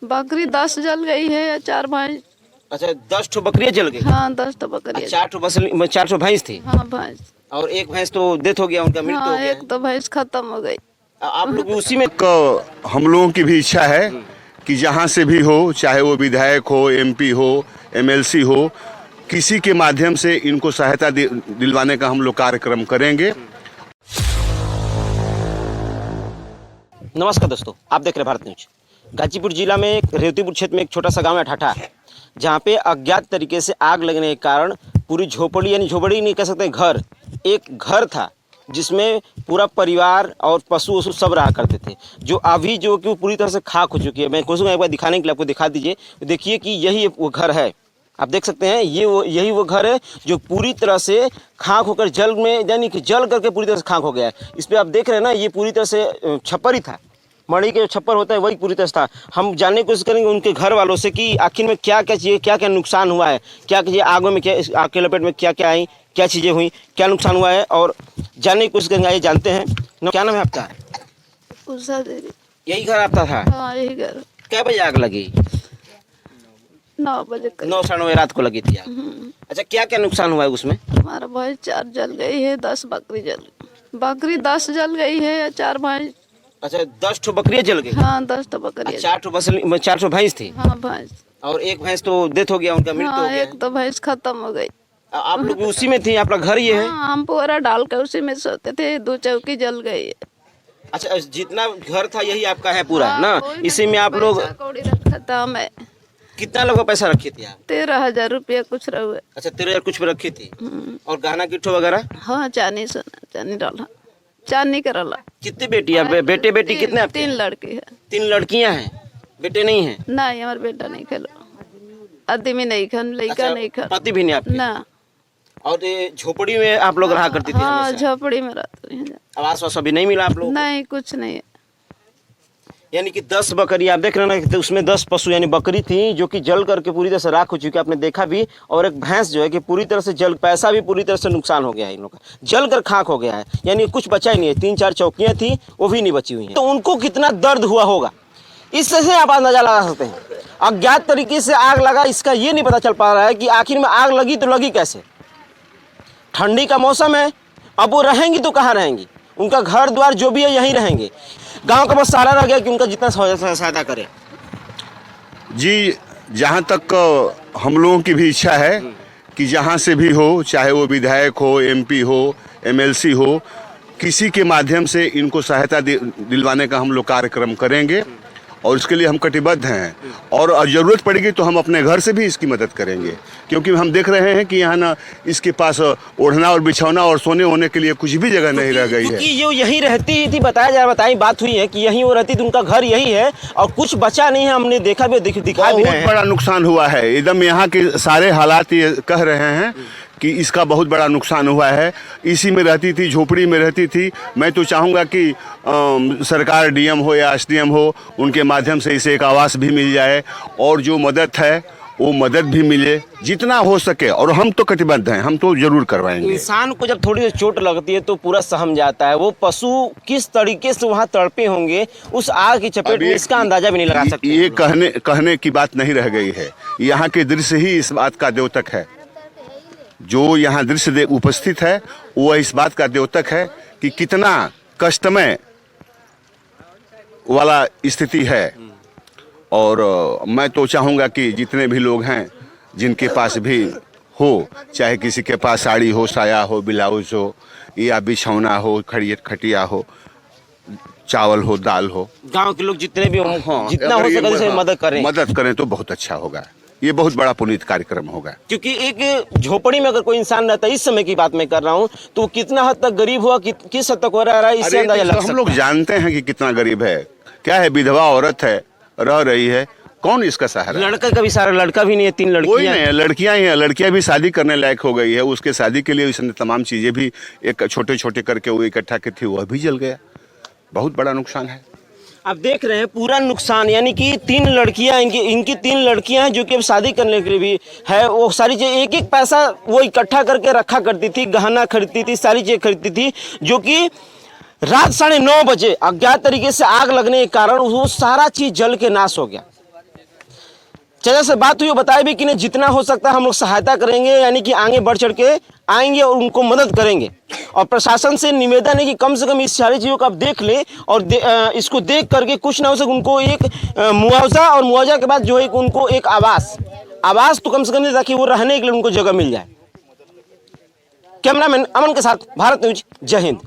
बकरी 10 जल गई है या 4 भैंस। अच्छा 10 ठो बकरियां जल गई। हाँ 10 तो बकरी। 4 ठो भैंस थी। हाँ भैंस। और एक भैंस तो डेथ हो गया, उनका मृत्यु हाँ हो गया। एक तो भैंस खत्म हो गई। आप लोग भी उसी में हम लोगों की भी इच्छा है कि जहाँ से भी हो, चाहे वो विधायक हो, एमपी हो, एमएलसी हो, किसी के माध्यम से इनको सहायता दिलवाने का हम लोग कार्यक्रम करेंगे। नमस्कार दोस्तों, आप देख रहे हैं भारत न्यूज। गाजीपुर जिला में रेवतीपुर क्षेत्र में एक छोटा सा गांव है ठाठा, जहां पे अज्ञात तरीके से आग लगने के कारण पूरी झोपड़ी, यानी झोपड़ी नहीं कह सकते, घर, एक घर था जिसमें पूरा परिवार और पशु वशु सब रहा करते थे, जो अभी जो कि पूरी तरह से खाक हो चुकी है। मैं कोशिश एक बार दिखाने के लिए आपको दिखा दीजिए। देखिए कि यही वो घर है, आप देख सकते हैं, यही वो घर है जो पूरी तरह से खाक होकर जल में, यानी कि जल करके पूरी तरह से खाक हो गया है। इस पर आप देख रहे हैं ना, ये पूरी तरह से छप्पर ही था, मड़ई के छप्पर होता है वही पूरी तरह से था। हम जानने की कोशिश करेंगे उनके घर वालों से कि आखिर में क्या क्या चीज़ें, क्या क्या नुकसान हुआ है, क्या क्या आग में, क्या आग के लपेट में क्या क्या आई, क्या चीज़ें हुई, क्या नुकसान हुआ है, और जानने की कोशिश करेंगे। आइए जानते हैं। क्या नाम है आपका? उषा देवी। यही घर आपका था? हाँ यही घर। क्या बजे आग लगी? 9 बजे। 9 साढ़े 9 रात को लगी थी आग। अच्छा, क्या क्या नुकसान हुआ है उसमें? हमारा भैंस 4 जल गई है, 10 बकरी जल गई। बकरी 10 जल गई है या 4 भैंस। अच्छा 10 ठो बकरियां जल गई। हाँ 10 तो बकरी। 4 ठो भैंस थी। हाँ भैंस। और एक भैंस तो डेथ हो गया, उनका मृत्यु हो हाँ गया। एक तो भैंस खत्म हो गई। आप लोग भी उसी में थी? आपका घर ये है? हाँ हम पूरा डाल कर उसी में सोते थे, 2 चौकी जल गई है। अच्छा, जितना घर था यही आपका है पूरा ना? वही इसी में आप लोग पैसा कौड़ी रखा था मैं। कितना लोग का पैसा रखी थी आप? 13,000 रुपया कुछ रहुए। अच्छा 13,000 कुछ पे रखी थी। और गहना किट्ठो वगैरह? हाँ चांदी सोना, चांदी डाला, चांदी करला। कितनी बेटी है? बेटे बेटी कितने आपके? 3 लड़की है। 3 लड़कियां हैं, बेटे नहीं हैं? नहीं हमारा बेटा नहीं खेलो, आदमी नहीं खन, लड़का अच्छा, नहीं खन। पति भी नहीं आपके? ना। और ये झोपड़ी में आप लोग रहा करती थी? हाँ हमेशा? झोपड़ी में रहते हैं। आवास वास अभी नहीं मिला आप लोग? नहीं कुछ नहीं है। यानी कि 10 बकरी आप देख रहे हैं ना, उसमें 10 पशु यानी बकरी थी जो कि जल करके पूरी तरह से राख हो चुकी है, आपने देखा भी। और एक भैंस जो है कि पूरी तरह से जल, पैसा भी पूरी तरह से नुकसान हो गया है इन लोग का, जल कर खाक हो गया है, यानी कुछ बचा ही नहीं है। 3-4 चौकियां थी वो भी नहीं बची हुई हैं। तो उनको कितना दर्द हुआ होगा, इससे से आप अंदाजा लगा सकते हैं। अज्ञात तरीके से आग लगा, इसका ये नहीं पता चल पा रहा है कि आखिर में आग लगी तो लगी कैसे। ठंडी का मौसम है, अब वो रहेंगी तो कहाँ रहेंगी, उनका घर द्वार जो भी है यहीं रहेंगे। गांव का बस सहारा रह गया कि उनका जितना सहायता करें। जी, जहाँ तक हम लोगों की भी इच्छा है कि जहाँ से भी हो, चाहे वो विधायक हो, एमपी हो, एमएलसी हो, किसी के माध्यम से इनको सहायता दिलवाने का हम लोग कार्यक्रम करेंगे। और इसके लिए हम कटिबद्ध हैं, और ज़रूरत पड़ेगी तो हम अपने घर से भी इसकी मदद करेंगे, क्योंकि हम देख रहे हैं कि यहाँ ना इसके पास ओढ़ना और बिछौना और सोने होने के लिए कुछ भी जगह नहीं रह गई है। क्योंकि ये यहीं रहती थी, बताई बात हुई है कि यहीं वो रहती थी, उनका घर यही है और कुछ बचा नहीं है। हमने देखा भी, दिखा भी बहुत बड़ा नुकसान हुआ है। एकदम यहाँ के सारे हालात ये कह रहे हैं कि इसका बहुत बड़ा नुकसान हुआ है। इसी में रहती थी, झोपड़ी में रहती थी। मैं तो चाहूँगा कि सरकार, डीएम हो या एसडीएम हो, उनके माध्यम से इसे एक आवास भी मिल जाए, और जो मदद है वो मदद भी मिले जितना हो सके। और हम तो कटिबद्ध हैं, हम तो जरूर करवाएंगे। इंसान को जब थोड़ी सी चोट लगती है तो पूरा सहम जाता है। वो पशु किस तरीके से वहाँ तड़पे होंगे उस आग की चपेट में, इसका अंदाजा भी नहीं लगा सकते। ये कहने की बात नहीं रह गई है। यहाँ के दृश्य ही इस बात का द्योतक है। जो यहाँ दृश्य उपस्थित है वो इस बात का द्योतक है कि कितना कष्टमय वाला स्थिति है। और मैं तो चाहूँगा कि जितने भी लोग हैं, जिनके पास भी हो, चाहे किसी के पास साड़ी हो, साया हो, ब्लाउज हो, या बिछौना हो, खटिया हो, चावल हो, दाल हो, गांव के लोग जितने भी हों, हाँ, जितना हो सके उसे मदद करें तो बहुत अच्छा होगा। ये बहुत बड़ा पुनीत कार्यक्रम होगा। क्योंकि एक झोपड़ी में अगर कोई इंसान रहता है, इस समय की बात मैं कर रहा हूँ, तो वो कितना हद तक गरीब हुआ, किस हद तक हो रहा है, इससे अंदाजा लग सकता है। हम लोग जानते हैं कि कितना गरीब है। क्या है, विधवा औरत है, रह रही है, कौन इसका सहारा? लड़का का भी सारा, लड़का भी नहीं है, 3 लड़कियां। कोई नहीं है, लड़कियां ही हैं। लड़कियां भी शादी करने लायक हो गई है। उसके शादी के लिए उसने तमाम चीजें भी एक छोटे छोटे करके वो इकट्ठा की थी, वह भी जल गया। बहुत बड़ा नुकसान है। आप देख रहे हैं पूरा नुकसान, यानी कि 3 लड़कियां, इनकी 3 लड़कियां हैं जो कि अब शादी करने के लिए भी है। वो सारी चीज़, एक एक पैसा वो इकट्ठा करके रखा करती थी, गहना खरीदती थी, सारी चीज़ें खरीदती थी, जो कि रात 9:30 बजे अज्ञात तरीके से आग लगने के कारण वो सारा चीज़ जल के नाश हो गया। चाचा से बात हुई, बताया भी कि नहीं जितना हो सकता है हम लोग सहायता करेंगे, यानी कि आगे बढ़ चढ़ के आएंगे और उनको मदद करेंगे। और प्रशासन से निवेदन है कि कम से कम इस सारी चीज़ों को आप देख लें और इसको देख करके कुछ ना हो सके उनको एक मुआवजा, और मुआवजा के बाद जो है उनको एक आवास तो कम से कम ताकि वो रहने के लिए उनको जगह मिल जाए। कैमरामैन अमन के साथ भारत न्यूज, जय हिंद।